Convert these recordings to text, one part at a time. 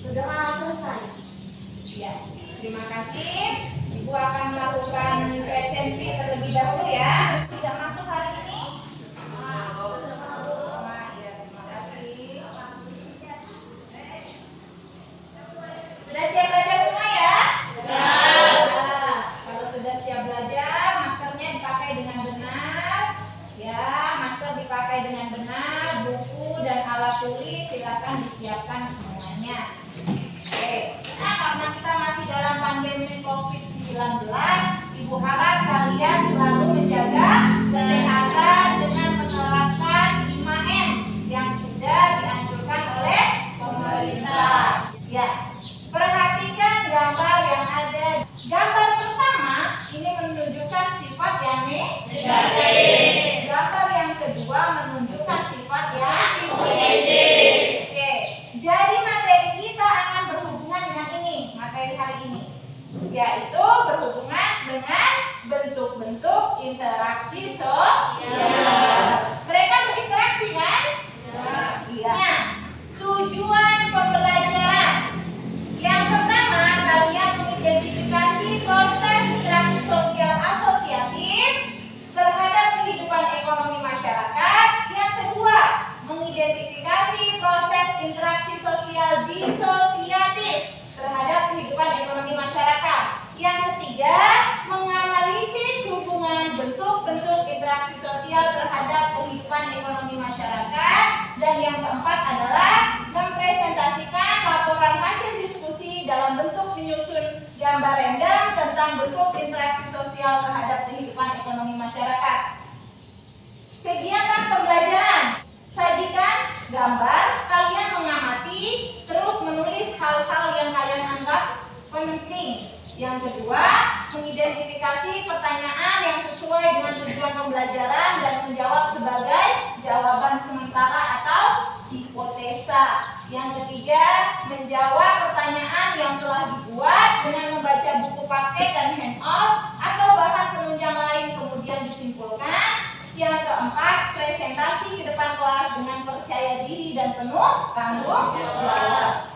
Sudah selesai. Ya, terima kasih. Ibu akan melakukan presensi terlebih dahulu ya. Tidak masuk hari ini? Ya, terima kasih. Sudah siap belajar semua ya? Ya. Kalau sudah siap belajar, maskernya dipakai dengan benar. Ya, masker dipakai dengan benar. Buku dan alat tulis silakan disiapkan semuanya. Oke, nah karena kita masih dalam pandemi COVID-19, Ibu harap kalian selalu menjaga kesehatan dengan menerapkan 5M yang sudah dianjurkan oleh pemerintah. Ya, perhatikan gambar yang ada. Gambar pertama ini menunjukkan sifat yang negatif. Gambar yang kedua menunjukkan sifat yang positif. Oke, jadi materi kita akan berhubungan dengan ini, materi hari ini, yaitu berhubungan dengan bentuk-bentuk interaksi sosial. Mereka berinteraksi kan? Iya. Nah, tujuan pembelajaran. Yang pertama, kalian mengidentifikasi proses interaksi sosial asosiatif terhadap kehidupan ekonomi masyarakat. Yang kedua, mengidentifikasi proses interaksi sosial disosiatif terhadap kehidupan ekonomi masyarakat. Yang ketiga, menganalisis hubungan bentuk-bentuk interaksi sosial terhadap kehidupan ekonomi masyarakat. Dan yang keempat adalah mempresentasikan laporan hasil diskusi dalam bentuk menyusun gambar random tentang bentuk interaksi sosial terhadap kehidupan ekonomi masyarakat. Kegiatan pembelajaran. Sajikan gambar, kalian mengamati, terus menulis hal-hal yang kalian anggap penting. Yang kedua, mengidentifikasi pertanyaan yang sesuai dengan tujuan pembelajaran dan menjawab sebagai jawaban sementara atau hipotesa. Yang ketiga, menjawab pertanyaan yang telah dibuat dengan membaca buku paket dan handout atau bahan penunjang lain kemudian disimpulkan. Yang keempat, presentasi ke depan kelas dengan percaya diri dan penuh tanggung jawab.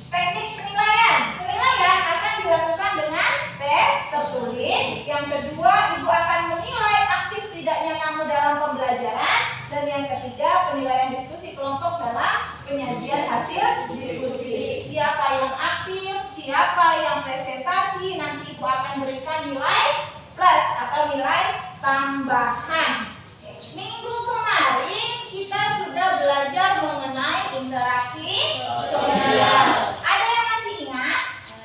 Teknik penilaian. Penilaian akan dilakukan dengan tes tertulis. Yang kedua, Ibu akan menilai aktif tidaknya kamu dalam pembelajaran. Dan yang ketiga, penilaian diskusi kelompok dalam penyajian hasil diskusi. Siapa yang aktif, siapa yang presentasi, nanti Ibu akan berikan nilai plus atau nilai tambahan. Minggu kemarin kita sudah belajar mengenai interaksi sosial. Ada yang masih ingat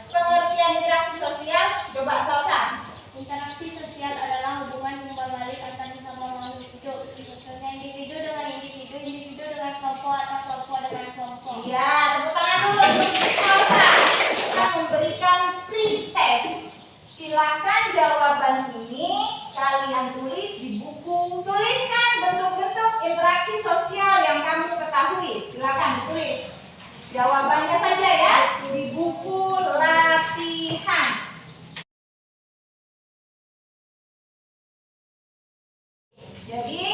pengertian interaksi sosial? Coba Salsa. Interaksi sosial adalah hubungan timbal balik antar sesama makhluk hidup. Misalnya individu dengan individu, individu dengan kelompok atau kelompok dengan kelompok. Iya, tepuk tangan dulu untuk Salsa. Kita memberikan pre-test. Silakan jawaban ini kalian tulis di buku. Tuliskan bentuk-bentuk interaksi sosial yang kamu ketahui. Silakan ditulis. Jawabannya saja ya di buku latihan. Jadi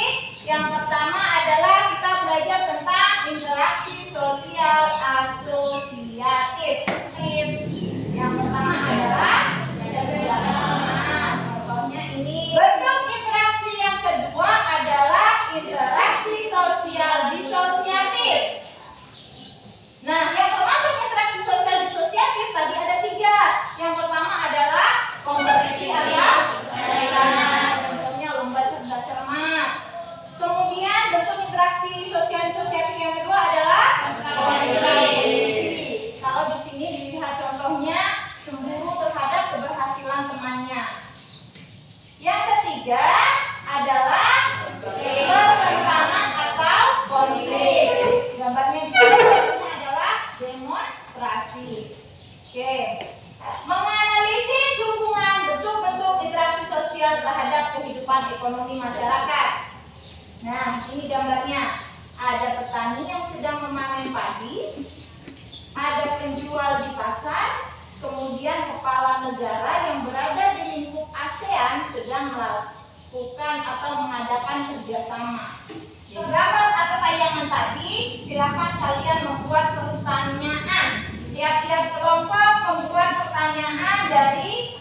yang pertama adalah kita belajar tentang interaksi sosial asosiatif. Yang pertama adalah contohnya ini. Bentuk interaksi yang kedua adalah interaksi sosial disosiatif. Nah, yang termasuk interaksi sosial disosiatif tadi ada 3. Yang pertama adalah kompetisi atau persaingan. Contohnya lomba cerdas cermat. Kemudian bentuk interaksi sosial disosiatif yang kedua adalah kompetisi. Kalau di sini dilihat contohnya cemburu terhadap keberhasilan temannya. Yang ketiga adalah pertentangan atau konflik. Gambarnya di sini adalah demonstrasi. Oke. Menganalisis hubungan bentuk-bentuk interaksi sosial terhadap kehidupan ekonomi masyarakat. Nah, ini gambarnya. Ada petani yang sedang memanen padi, ada penjual di pasar, kemudian kepala negara yang berada di lingkup ASEAN sedang melakukan atau mengadakan kerjasama. Gambar atau tayangan tadi, silakan kalian membuat pertanyaan. Tiap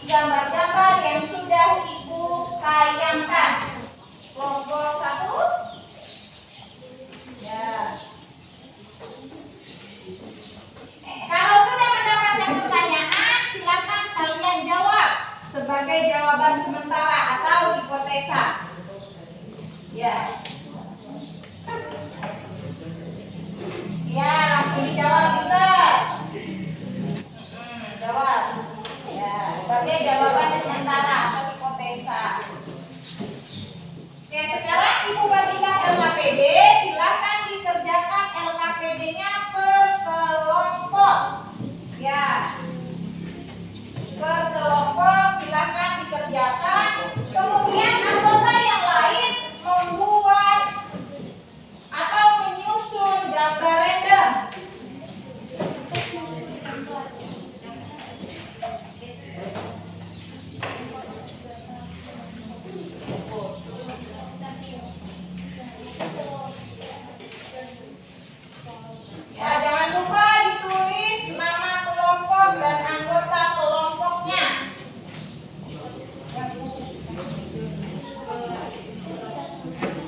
gambar-gambar yang sudah Ibu tayangkan. Kelompok 1. Ya. Kalau sudah mendapatkan pertanyaan, silakan kalian jawab sebagai jawaban sementara atau hipotesa. Ya. Ya, langsung dijawab Inter. Jawab. Ya, sebagai jawaban sementara atau hipotesa. Oke, sekarang Ibu bagikan LKPD. Silakan dikerjakan LKPD-nya per kelompok. Ya. Per kelompok silakan dikerjakan. Kemudian anggota yang lain membuat atau menyusun gambar random. Ya, jangan lupa ditulis nama kelompok dan anggota kelompoknya.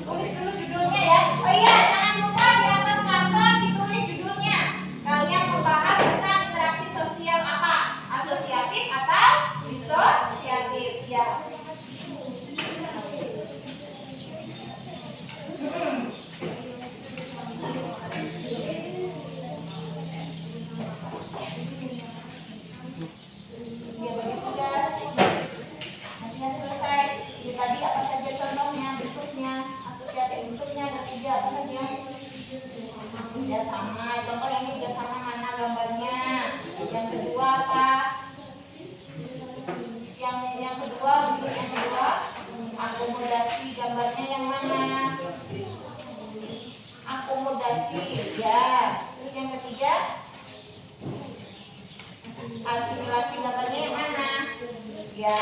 Tulis dulu judulnya ya. Oh iya, jangan lupa di atas karton ditulis judulnya. Kalian membahas tentang interaksi sosial apa? Asosiatif atau disosiatif? Ya. Dia bagi tugas. Nantinya selesai. Jadi tadi apa saja contohnya, berikutnya, asosiatif bentuknya, dan tiga apa saja? Kerjasama. Contoh yang kerjasama mana gambarnya? Yang kedua apa? Yang kedua, bentuk yang kedua, akomodasi, gambarnya yang mana? Akomodasi, ya. Terus yang ketiga, asimilasi, gambarnya yang mana? Ya.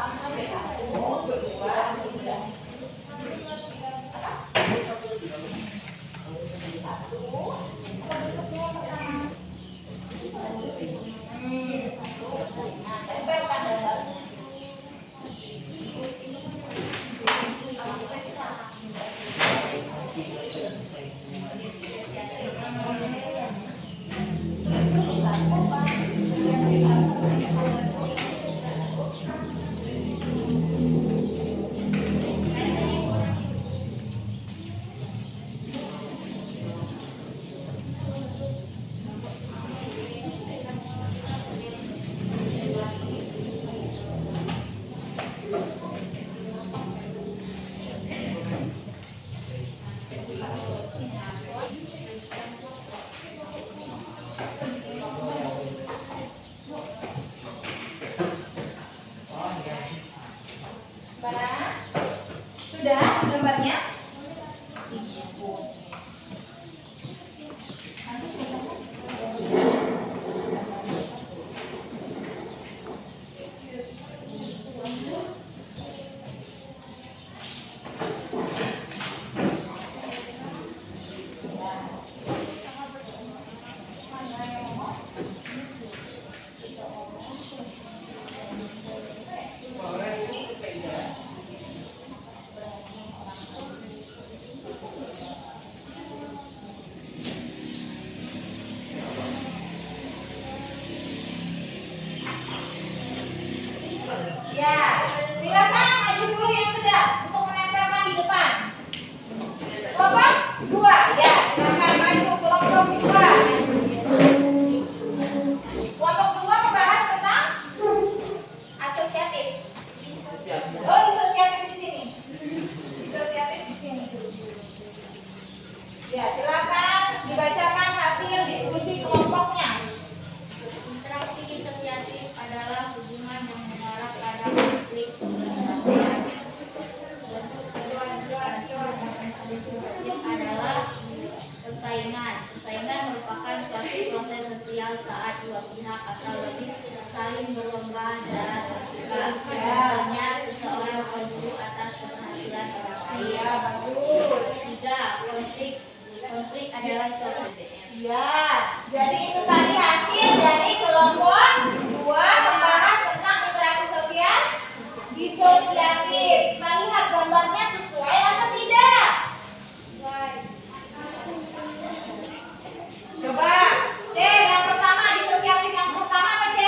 Sampai 1, 2, 3. Nah, tempelkan gambar. Sudah gambarnya? Ya, silakan maju dulu yang sudah untuk menempelkan di depan. Kelompok 2, ya, silakan maju kelompok 2. Kelompok 2 membahas tentang asosiatif. Oh, disosiatif di sini. Disosiatif di sini. Ya, silakan dibacakan hasil diskusi kelompoknya. Interaksi disosiatif adalah hubungan yang mengarah pada konflik kesatuan. Disosiatif adalah persaingan. Persaingan merupakan suatu proses sosial saat dua pihak atau lebih saling berlomba dalam terbuka. Contohnya seseorang cemburu atas keberhasilan orang lain. 3. Konflik konflik adalah suatu. Ya, jadi itu tadi hasil dari kelompok 2 membahas tentang interaksi sosial disosiatif. Kita lihat gambarnya sesuai atau tidak? Coba, C, yang pertama disosiatif yang pertama apa, C?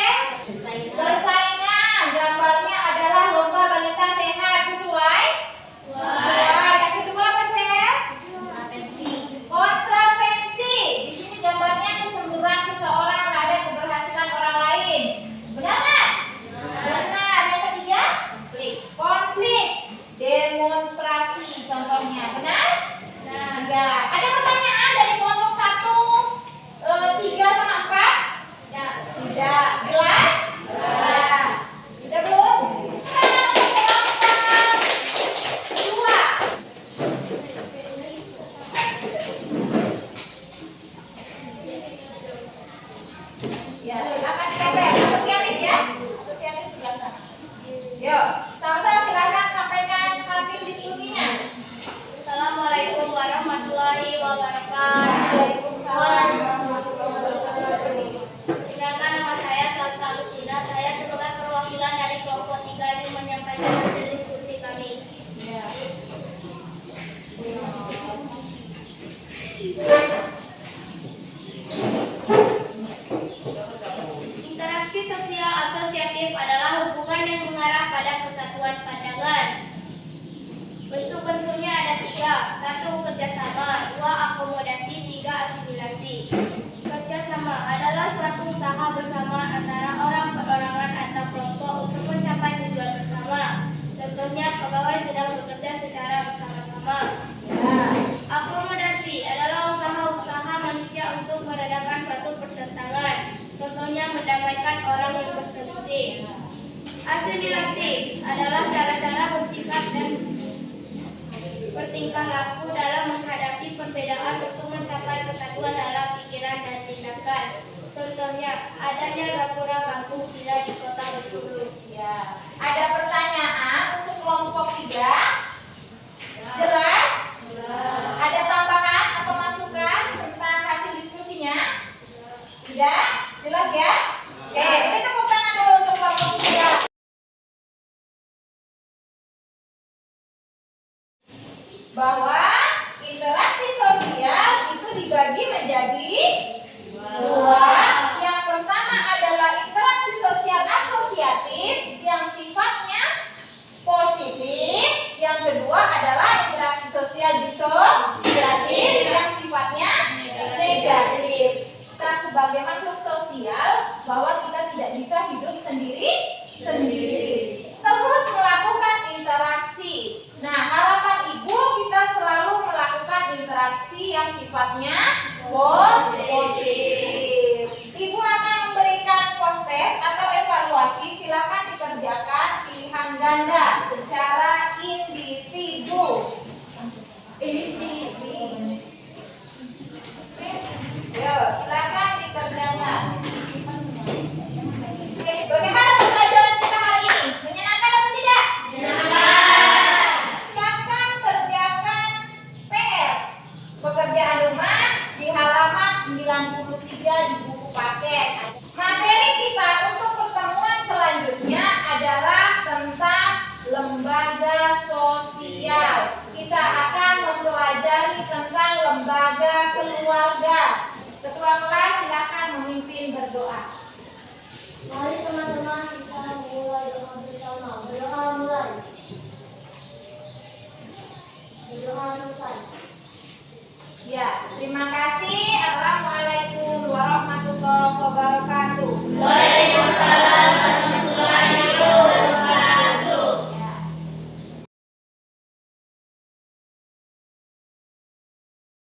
Persaingan. Gambarnya adalah lomba balita sehat. Sesuai? Sesuai. Yang kedua apa, C? Kontravensi. Di sini gambarnya kecemburuan seseorang terhadap keberhasilan orang lain. Benar nggak? Benar. Yang ketiga? Konflik. Demonstrasi contohnya. Benar? Ya. Ada pertanyaan dari kelompok 1, 3 sama 4? Tidak. Jelas? Jelas. Sudah belum? Kelompok 2. Ya, silakan ditempel. Asosiatif ya. Asosiatif sebelah sana. Yuk, sama-sama silakan sampaikan hasil diskusinya. Assalamualaikum warahmatullahi wabarakatuh. Waalaikumsalam warahmatullahi wabarakatuh. Perkenalkan, nama saya Salsa Agustina. Saya sebagai perwakilan dari kelompok 3 ingin menyampaikan hasil diskusi kami. Ya. Interaksi sosial asosiatif adalah hubungan yang mengarah pada kesatuan pandangan. Bentuk-bentuknya ada 3. 1. Kerjasama. 2. Akomodasi. 3. Asimilasi. Kerjasama adalah suatu usaha bersama antara orang, perorangan, atau kelompok untuk mencapai tujuan bersama. Contohnya, pegawai sedang bekerja secara bersama-sama. Akomodasi adalah usaha-usaha manusia untuk meredakan suatu pertentangan. Contohnya, mendamaikan orang yang berselisih. Asimilasi adalah cara-cara bersikap dan bertingkah laku dalam menghadapi perbedaan untuk mencapai kesatuan dalam pikiran dan tindakan. Contohnya, adanya gapura kampung villa di kota Bengkulu. Ya. Ada pertanyaan untuk kelompok 3? Jelas? Ada tambahan atau masukan tentang hasil diskusinya? Tidak? Jelas ya? Oke, beri tepuk tangan dulu untuk kelompok 3. Bahwa interaksi sosial itu dibagi menjadi 2. Yang pertama adalah interaksi sosial asosiatif yang sifatnya positif. Yang kedua adalah interaksi sosial disosiatif yang sifatnya negatif. Kita sebagai makhluk sosial bahwa kita tidak bisa hidup sendiri. Terus melakukan interaksi. Nah, harapan ibu kita selalu melakukan interaksi yang sifatnya positif. Ibu akan memberikan post-test atau evaluasi. Silakan dikerjakan pilihan ganda secara individu. Yo, silakan dikerjakan. Oke, bagaimana pembelajaran kita hari ini? Menyenangkan atau tidak? Silakan kerjakan PR pekerjaan rumah di halaman 93 di buku paket. Materi kita untuk pertemuan selanjutnya adalah tentang lembaga sosial. Kita akan mempelajari tentang lembaga keluarga. Ketua kelas silakan memimpin berdoa. Mari teman-teman kita mulai doa bersama. Berdoa mulai. Berdoa selesai. Ya, terima kasih. Assalamualaikum warahmatullahi wabarakatuh.